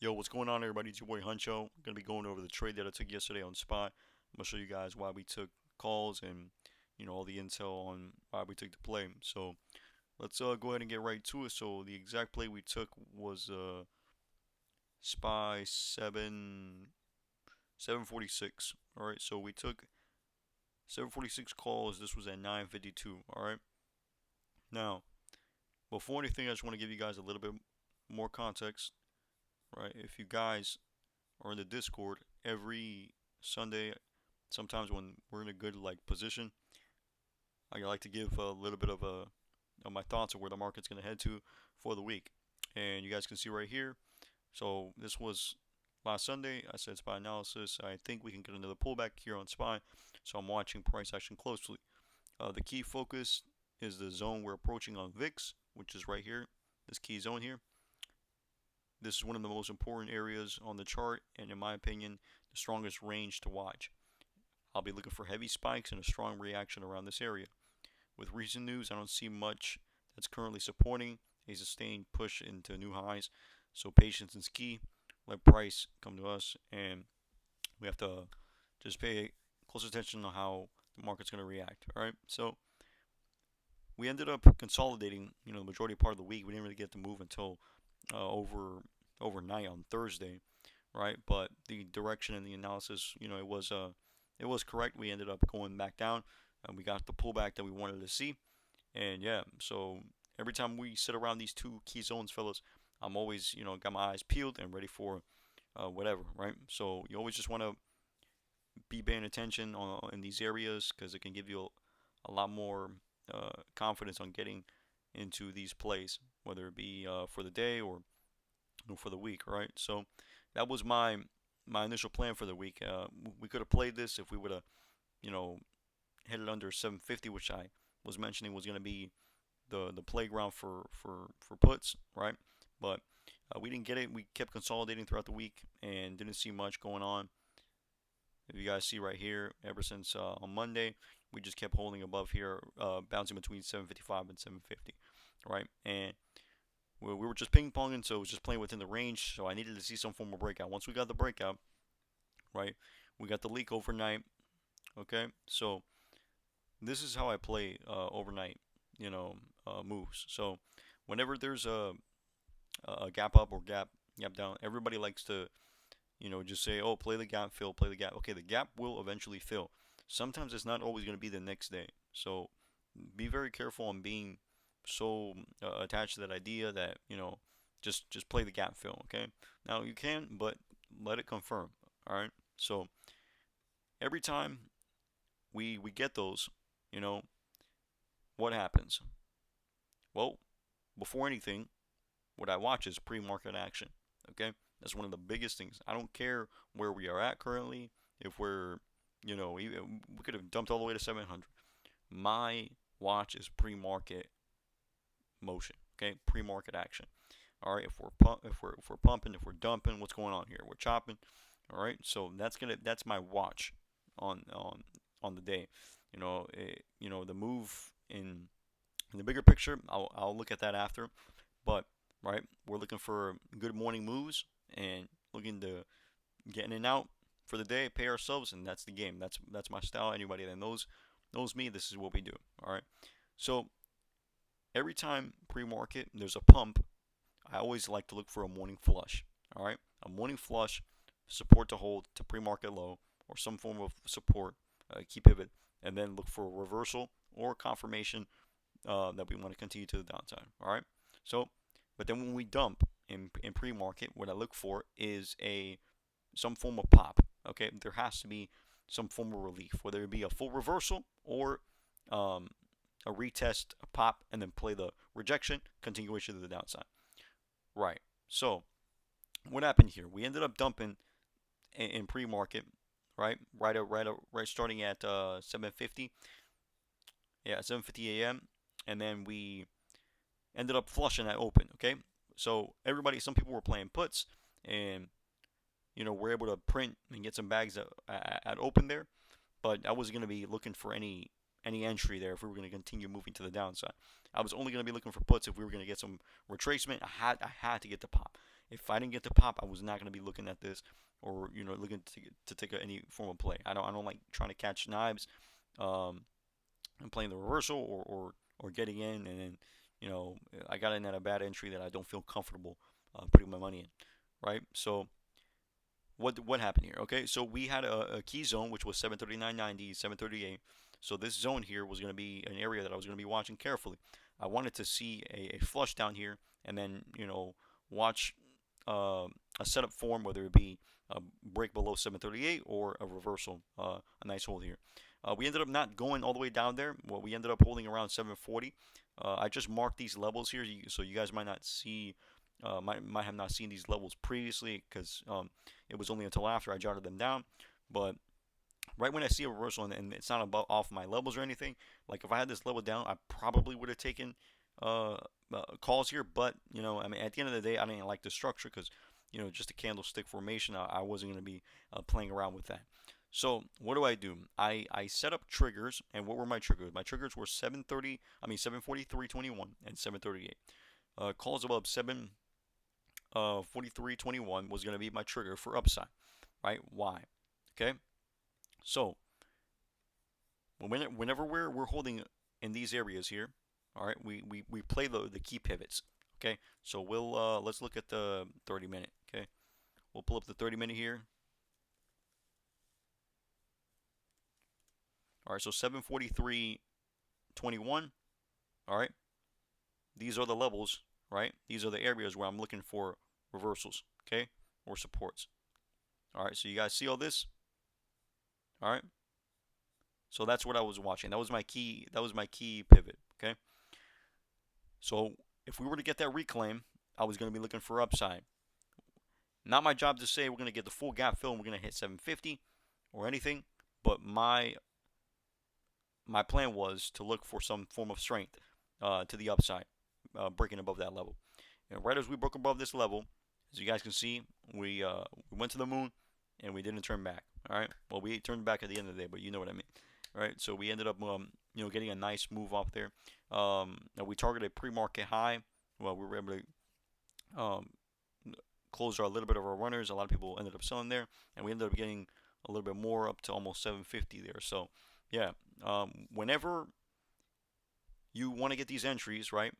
Yo, what's going on, everybody? It's your boy Huncho. I'm gonna be going over the trade that I took yesterday on Spot. I'm gonna show you guys why we took calls and all the intel on why we took the play. So let's go ahead and get right to it. So the exact play we took was Spy 746. All right, so we took 746 calls. This was at 9:52. All right. Now, before anything, I just want to give you guys a little bit more context. Right, if you guys or in the Discord every Sunday. Sometimes when we're in a good position, I like to give a little bit of my thoughts of where the market's going to head to for the week. And you guys can see right here. So this was last Sunday. I said SPY analysis. I think we can get another pullback here on SPY. So I'm watching price action closely. The key focus is the zone we're approaching on VIX, which is right here. This key zone here. This is one of the most important areas on the chart, and in my opinion, the strongest range to watch. I'll be looking for heavy spikes and a strong reaction around this area. With recent news, I don't see much that's currently supporting a sustained push into new highs. So patience is key. Let price come to us, and we have to just pay close attention to how the market's going to react. All right. So we ended up consolidating. The majority part of the week. We didn't really get to move until overnight on Thursday, right? But the direction and the analysis, it was correct. We ended up going back down, and we got the pullback that we wanted to see. And yeah, so every time we sit around these two key zones, fellas, I'm always, got my eyes peeled and ready for whatever, right? So you always just want to be paying attention in these areas because it can give you a lot more confidence on getting into these plays, whether it be for the day or for the week, right? So that was my initial plan for the week. We could have played this if we would have, hit it under 750, which I was mentioning was going to be the playground for puts, right? But we didn't get it. We kept consolidating throughout the week and didn't see much going on. If you guys see right here, ever since on Monday, we just kept holding above here, bouncing between 755 and 750, right? And we were just ping ponging, so it was just playing within the range. So I needed to see some form of breakout. Once we got the breakout, right, we got the leak overnight. Okay, so this is how I play overnight, moves. So whenever there's a gap up or gap down, everybody likes to just say, oh, play the gap, fill, play the gap. Okay, the gap will eventually fill. Sometimes it's not always going to be the next day. So be very careful on being so attached to that idea that, just play the gap fill, okay? Now you can, but let it confirm, all right? So every time we get those, what happens? Well, before anything, what I watch is pre-market action, okay? That's one of the biggest things. I don't care where we are at currently. If we're, we could have dumped all the way to 700. My watch is pre-market motion, okay? Pre-market action. All right, if we're pumping, if we're dumping, what's going on here? We're chopping. All right, so that's my watch on the day. The move in the bigger picture, I'll look at that after. But right, we're looking for good morning moves and looking to get in and out for the day, pay ourselves, and that's the game. That's my style. Anybody that knows me, this is what we do. All right. So every time pre-market there's a pump, I always like to look for a morning flush. All right, a morning flush, support to hold to pre-market low or some form of support, key pivot, and then look for a reversal or confirmation that we want to continue to the downside. All right. So, but then when we dump in pre-market, what I look for is some form of pop. Okay, there has to be some form of relief, whether it be a full reversal or a retest, a pop, and then play the rejection, continuation to the downside. Right. So what happened here? We ended up dumping in pre-market, right? Right, starting at 7:50. Yeah, 7:50 a.m. And then we ended up flushing at open. Okay. So some people were playing puts, and we're able to print and get some bags at open there. But I was going to be looking for any entry there if we were going to continue moving to the downside. I was only going to be looking for puts if we were going to get some retracement. I had to get the pop. if I didn't get the pop, I was not going to be looking at this or looking to take any form of play. I don't like trying to catch knives, um, and playing the reversal or getting in and then I got in at a bad entry that I don't feel comfortable putting my money in, right? So what happened here? Okay, so we had a key zone which was 739.90, 738. So this zone here was going to be an area that I was going to be watching carefully. I wanted to see a flush down here and then watch a setup form, whether it be a break below 738 or a reversal, a nice hold here. We ended up not going all the way down there. Well, we ended up holding around 740. I just marked these levels here, so you guys might not see, might have not seen these levels previously because it was only until after I jotted them down. But right when I see a reversal and it's not about off my levels or anything, like if I had this level down, I probably would have taken uh, calls here. But I mean, at the end of the day, I didn't like the structure because just a candlestick formation. I wasn't going to be playing around with that. So what do? I set up triggers, and what were my triggers? My triggers were 730, I mean 743.21 and 738. Calls above 743.21 was going to be my trigger for upside, right? Why? Okay, so whenever we're holding in these areas here, all right, we play the key pivots. Okay, so let's look at the 30 minute. Okay, we'll pull up the 30 minute here. All right, so 743.21. All right, these are the levels, right? These are the areas where I'm looking for reversals, okay, or supports. All right, so you guys see all this? All right, so that's what I was watching. That was my key. That was my key pivot. Okay, so if we were to get that reclaim, I was going to be looking for upside. Not my job to say we're going to get the full gap fill and we're going to hit 750 or anything, but my plan was to look for some form of strength to the upside, breaking above that level. And right as we broke above this level, as you guys can see, we went to the moon and we didn't turn back. All right. Well, we turned back at the end of the day, but you know what I mean. All right. So we ended up, getting a nice move off there. Now we targeted pre-market high. Well, we were able to close a little bit of our runners. A lot of people ended up selling there, and we ended up getting a little bit more up to almost 750 there. So yeah, whenever you want to get these entries, right?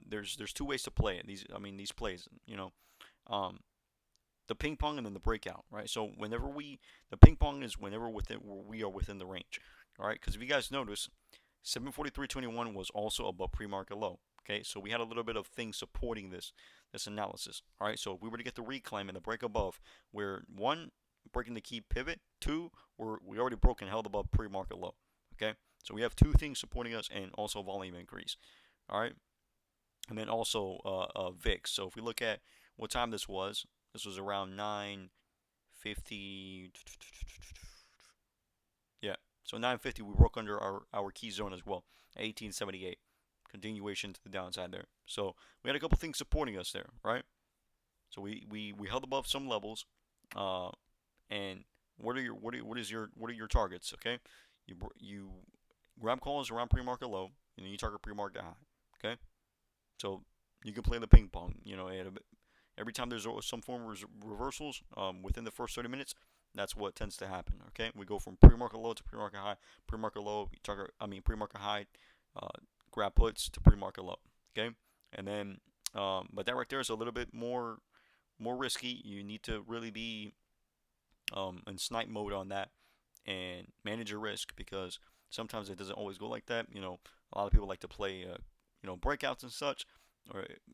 There's two ways to play it. These plays, um, the ping pong and then the breakout, right? So the ping pong is whenever we are within the range, all right? Because if you guys notice, 743.21 was also above pre-market low. Okay, so we had a little bit of things supporting this analysis. All right, so if we were to get the reclaim and the break above, we're one breaking the key pivot, two we already broke and held above pre-market low. Okay, so we have two things supporting us and also volume increase. All right, and then also VIX. So if we look at what time this was around 9:50. Yeah, so 9:50 we broke under our key zone as well, 1878. Continuation to the downside there. So we had a couple things supporting us there, right? So we held above some levels, and what are your targets? Okay, you grab calls around pre-market low, and then you target pre-market high. Okay, so you can play the ping pong. Every time there's some form of reversals within the first 30 minutes, that's what tends to happen. Okay, we go from pre-market low to pre-market high, pre-market low, pre-market high, grab puts to pre-market low. Okay, and then but that right there is a little bit more risky. You need to really be in snipe mode on that and manage your risk because sometimes it doesn't always go like that. A lot of people like to play breakouts and such,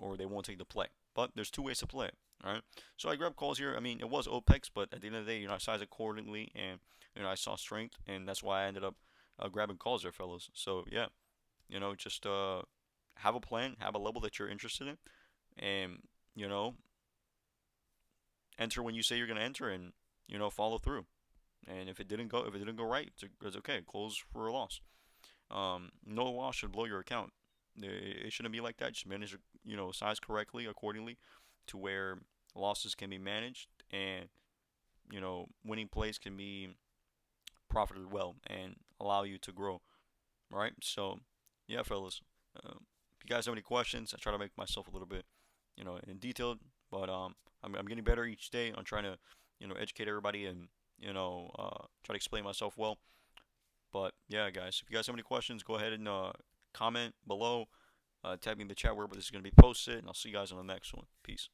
or they won't take the play. But there's two ways to play it. All right. So I grabbed calls here. I mean, it was OPEX, but at the end of the day, I sized accordingly, and I saw strength, and that's why I ended up grabbing calls there, fellas. So yeah, just have a plan, have a level that you're interested in, and enter when you say you're gonna enter, and follow through. And if it didn't go right, it's okay. Close for a loss. No loss should blow your account. It shouldn't be like that. Just manage, size correctly, accordingly, to where losses can be managed and winning plays can be profited well and allow you to grow. Right? So, yeah, fellas. If you guys have any questions, I try to make myself a little bit, in detailed. But I'm getting better each day on trying to educate everybody and try to explain myself well. But yeah, guys, if you guys have any questions, go ahead and comment below. Tag me in the chat where this is going to be posted, and I'll see you guys on the next one. Peace.